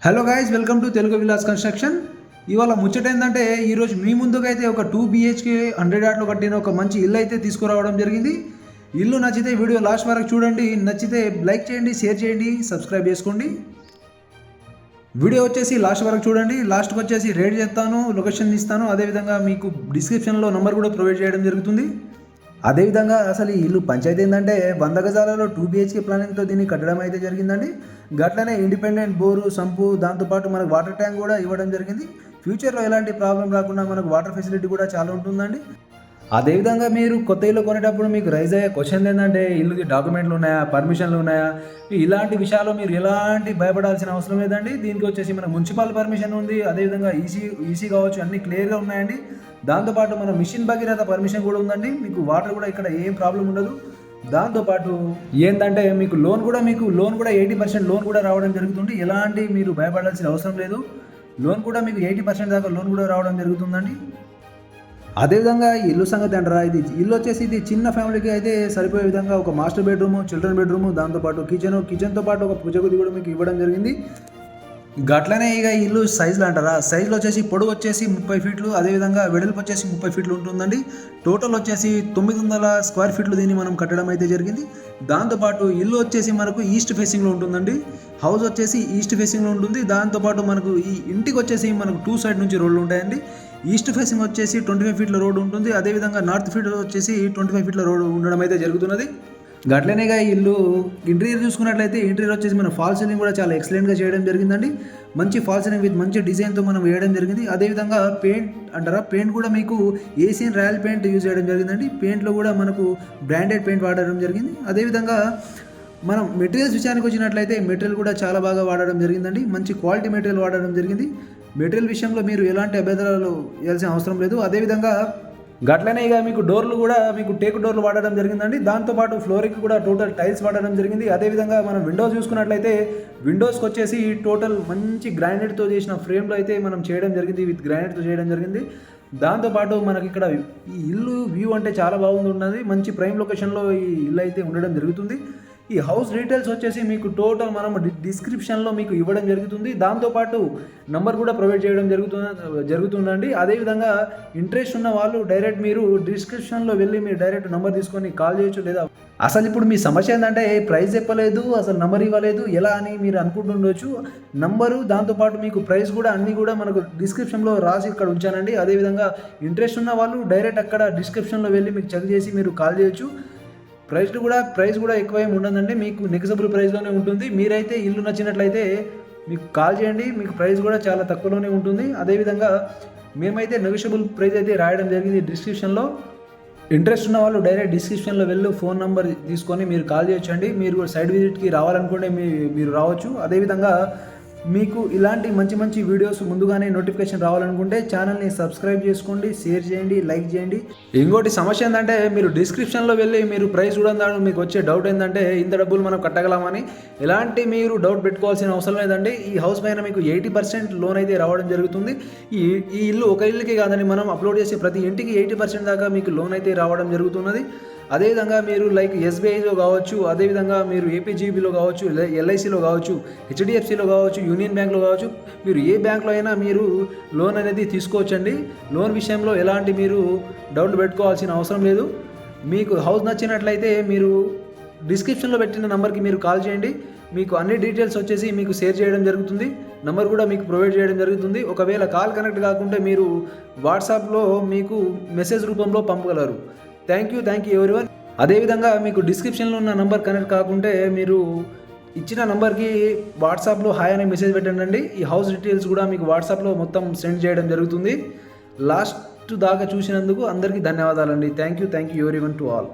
Hello guys, welcome to Telugu Vilas construction. ఇవాళ ముచ్చట ఏంటంటే ఈరోజు మీ ముందుకైతే ఒక 2 BHK 100 యార్డ్లో కట్టిన ఒక మంచి ఇల్లు అయితే తీసుకురావడం జరిగింది. ఇల్లు నచ్చితే వీడియో లాస్ట్ వరకు చూడండి. నచ్చితే లైక్ చేయండి, షేర్ చేయండి, సబ్స్క్రైబ్ చేసుకోండి. వీడియో వచ్చేసి లాస్ట్ వరకు చూడండి. లాస్ట్కి వచ్చేసి రేట్ చేస్తాను, లొకేషన్ ఇస్తాను. అదేవిధంగా మీకు డిస్క్రిప్షన్లో నెంబర్ కూడా ప్రొవైడ్ చేయడం జరుగుతుంది. అదేవిధంగా అసలు ఈ ఇల్లు పంచాయతీ ఏంటంటే 100 గజాలలో 2 BHK ప్లానింగ్తో దీన్ని కట్టడం అయితే జరిగిందండి. గట్లనే ఇండిపెండెంట్ బోరు, సంపు, దాంతోపాటు మనకు వాటర్ ట్యాంక్ కూడా ఇవ్వడం జరిగింది. ఫ్యూచర్లో ఎలాంటి ప్రాబ్లం రాకుండా మనకు వాటర్ ఫెసిలిటీ కూడా చాలా ఉంటుందండి. అదేవిధంగా మీరు కొత్త ఇల్లు కొనేటప్పుడు మీకు రైజ్ అయ్యే క్వశ్చన్ ఏంటంటే ఇల్లుకి డాక్యుమెంట్లు ఉన్నాయా, పర్మిషన్లు ఉన్నాయా, ఇలాంటి విషయాలు మీరు ఎలాంటి భయపడాల్సిన అవసరం లేదండి. దీనికి వచ్చేసి మనకు మున్సిపల్ పర్మిషన్ ఉంది. అదేవిధంగా ఈసీ కావచ్చు, అన్నీ క్లియర్గా ఉన్నాయండి. దాంతోపాటు మన మిషన్ భగీరథ పర్మిషన్ కూడా ఉందండి. మీకు వాటర్ కూడా ఇక్కడ ఏం ప్రాబ్లం ఉండదు. దాంతోపాటు ఏంటంటే మీకు లోన్ కూడా 80% లోన్ కూడా రావడం జరుగుతుంది. ఎలాంటి మీరు భయపడాల్సిన అవసరం లేదు. లోన్ కూడా మీకు 80% దాకా లోన్ కూడా రావడం జరుగుతుందండి. అదేవిధంగా ఈ ఇల్లు సంగతి అంటారా, ఇల్లు వచ్చేసి ఇది చిన్న ఫ్యామిలీకి అయితే సరిపోయే విధంగా ఒక మాస్టర్ బెడ్రూము, చిల్డ్రన్ బెడ్రూము, దాంతోపాటు కిచెన్తో పాటు ఒక పూజ గది కూడా మీకు ఇవ్వడం జరిగింది. గట్లనే ఇక ఇల్లు సైజులు అంటారా, సైజులో వచ్చేసి పొడవు వచ్చేసి 30 ఫీట్లు, అదేవిధంగా వెడల్పు వచ్చేసి 30 ఫీట్లు ఉంటుందండి. టోటల్ వచ్చేసి 900 స్క్వేర్ ఫీట్లు దీన్ని మనం కట్టడం అయితే జరిగింది. దాంతోపాటు ఇల్లు వచ్చేసి మనకు ఈస్ట్ ఫేసింగ్లో ఉంటుందండి. హౌస్ వచ్చేసి ఈస్ట్ ఫేసింగ్లో ఉంటుంది. దాంతోపాటు మనకు ఈ ఇంటికి వచ్చేసి మనకు 2 సైడ్ నుంచి రోడ్లు ఉంటాయండి. ఈస్ట్ ఫేసింగ్ వచ్చేసి 25 ఫీట్ల రోడ్ ఉంటుంది. అదేవిధంగా నార్త్ ఫీట్ వచ్చేసి 25 ఫీట్ల రోడ్ ఉండడం అయితే జరుగుతున్నది. గట్లనేగా ఇల్లు ఇంటీరియర్ చూసుకున్నట్లయితే ఇంటీరియర్ వచ్చేసి మన ఫాల్ సీలింగ్ కూడా చాలా ఎక్సలెంట్గా చేయడం జరిగిందండి. మంచి ఫాల్ సీలింగ్ విత్ మంచి డిజైన్తో మనం వేయడం జరిగింది. అదేవిధంగా పెయింట్ అంటారా, పెయింట్ కూడా మీకు ఏషియన్ రాయల్ పెయింట్ యూజ్ చేయడం జరిగిందండి. పెయింట్లో కూడా మనకు బ్రాండెడ్ పెయింట్ వాడడం జరిగింది. అదేవిధంగా మనం మెటీరియల్స్ విషయానికి వచ్చినట్లయితే మెటీరియల్ కూడా చాలా బాగా వాడడం జరిగిందండి. మంచి క్వాలిటీ మెటీరియల్ వాడడం జరిగింది. మెటీరియల్ విషయంలో మీరు ఎలాంటి అభ్యంతరాలు వేయాల్సిన అవసరం లేదు. అదేవిధంగా గట్లనే ఇక మీకు డోర్లు కూడా మీకు టేక్ డోర్లు వాడడం జరిగిందండి. దాంతోపాటు ఫ్లోరింగ్ కూడా టోటల్ టైల్స్ వాడడం జరిగింది. అదేవిధంగా మనం విండోస్ చూసుకున్నట్లయితే విండోస్కి వచ్చేసి టోటల్ మంచి గ్రానైట్తో చేసిన ఫ్రేమ్లో అయితే మనం చేయడం జరిగింది, విత్ గ్రానైట్తో చేయడం జరిగింది. దాంతోపాటు మనకి ఇక్కడ ఈ ఇల్లు వ్యూ అంటే చాలా బాగుంది ఉన్నది. మంచి ప్రైమ్ లొకేషన్లో ఈ ఇల్లు అయితే ఉండడం జరుగుతుంది. ఈ హౌస్ డీటెయిల్స్ వచ్చేసి మీకు టోటల్ మనం డిస్క్రిప్షన్లో మీకు ఇవ్వడం జరుగుతుంది. దాంతోపాటు నంబర్ కూడా ప్రొవైడ్ చేయడం జరుగుతుందండి. అదేవిధంగా ఇంట్రెస్ట్ ఉన్న వాళ్ళు డైరెక్ట్ మీరు డిస్క్రిప్షన్లో వెళ్ళి మీరు డైరెక్ట్ నంబర్ తీసుకొని కాల్ చేయొచ్చు. లేదా అసలు ఇప్పుడు మీ సమస్య ఏంటంటే ప్రైస్ చెప్పలేదు, అసలు నంబర్ ఇవ్వలేదు ఎలా అని మీరు అనుకుంటుండొచ్చు. నంబరు దాంతోపాటు మీకు ప్రైస్ కూడా అన్నీ కూడా మనకు డిస్క్రిప్షన్లో రాసి ఇక్కడ ఉంచానండి. అదేవిధంగా ఇంట్రెస్ట్ ఉన్న వాళ్ళు డైరెక్ట్ అక్కడ డిస్క్రిప్షన్లో వెళ్ళి మీకు చెక్ చేసి మీరు కాల్ చేయొచ్చు. ప్రైస్ కూడా ఎక్కువ ఏమి ఉండదండి, మీకు నెగసబుల్ ప్రైస్లోనే ఉంటుంది. మీరైతే ఇల్లు నచ్చినట్లయితే మీకు కాల్ చేయండి, మీకు ప్రైస్ కూడా చాలా తక్కువలోనే ఉంటుంది. అదేవిధంగా మేమైతే నెగోషియబుల్ ప్రైస్ అయితే రాయడం జరిగింది డిస్క్రిప్షన్లో. ఇంట్రెస్ట్ ఉన్న వాళ్ళు డైరెక్ట్ డిస్క్రిప్షన్లో వెళ్ళి ఫోన్ నెంబర్ తీసుకొని మీరు కాల్ చేయొచ్చండి. మీరు సైడ్ విజిట్కి రావాలనుకుంటే మీరు రావచ్చు. అదేవిధంగా మీకు ఇలాంటి మంచి వీడియోస్ ముందుగానే నోటిఫికేషన్ రావాలనుకుంటే ఛానల్ని సబ్స్క్రైబ్ చేసుకోండి, షేర్ చేయండి, లైక్ చేయండి. ఇంకోటి సమస్య ఏంటంటే మీరు డిస్క్రిప్షన్లో వెళ్ళి మీరు ప్రైస్ చూడడం మీకు వచ్చే డౌట్ ఏంటంటే ఇంత డబ్బులు మనం కట్టగలమని. ఎలాంటి మీరు డౌట్ పెట్టుకోవాల్సిన అవసరం లేదండి. ఈ హౌస్ పైన మీకు 80% లోన్ అయితే రావడం జరుగుతుంది. ఈ ఇల్లు ఒక ఇల్లుకి కాదని మనం అప్లోడ్ చేసే ప్రతి ఇంటికి 80% దాకా మీకు లోన్ అయితే రావడం జరుగుతున్నది. అదేవిధంగా మీరు లైక్ ఎస్బీఐలో కావచ్చు, అదేవిధంగా మీరు ఏపీజీబీలో కావచ్చు, ఎల్ఐసిలో కావచ్చు, హెచ్డిఎఫ్సిలో కావచ్చు, యూనియన్ బ్యాంక్లో కావచ్చు, మీరు ఏ బ్యాంక్లో అయినా మీరు లోన్ అనేది తీసుకోవచ్చండి. లోన్ విషయంలో ఎలాంటి మీరు డౌట్లు పెట్టుకోవాల్సిన అవసరం లేదు. మీకు హౌస్ నచ్చినట్లయితే మీరు డిస్క్రిప్షన్లో పెట్టిన నెంబర్కి మీరు కాల్ చేయండి. మీకు అన్ని డీటెయిల్స్ వచ్చేసి మీకు షేర్ చేయడం జరుగుతుంది. నెంబర్ కూడా మీకు ప్రొవైడ్ చేయడం జరుగుతుంది. ఒకవేళ కాల్ కనెక్ట్ కాకుంటే మీరు వాట్సాప్లో మీకు మెసేజ్ రూపంలో పంపగలరు. Thank you everyone. అదేవిధంగా మీకు డిస్క్రిప్షన్లో ఉన్న నెంబర్ కనెక్ట్ కాకుంటే మీరు ఇచ్చిన నెంబర్కి వాట్సాప్లో హాయ్ అనే మెసేజ్ పెట్టండి. ఈ హౌస్ డీటెయిల్స్ కూడా మీకు వాట్సాప్లో మొత్తం సెండ్ చేయడం జరుగుతుంది. లాస్ట్ దాకా చూసినందుకు అందరికీ ధన్యవాదాలండి. Thank you everyone to all.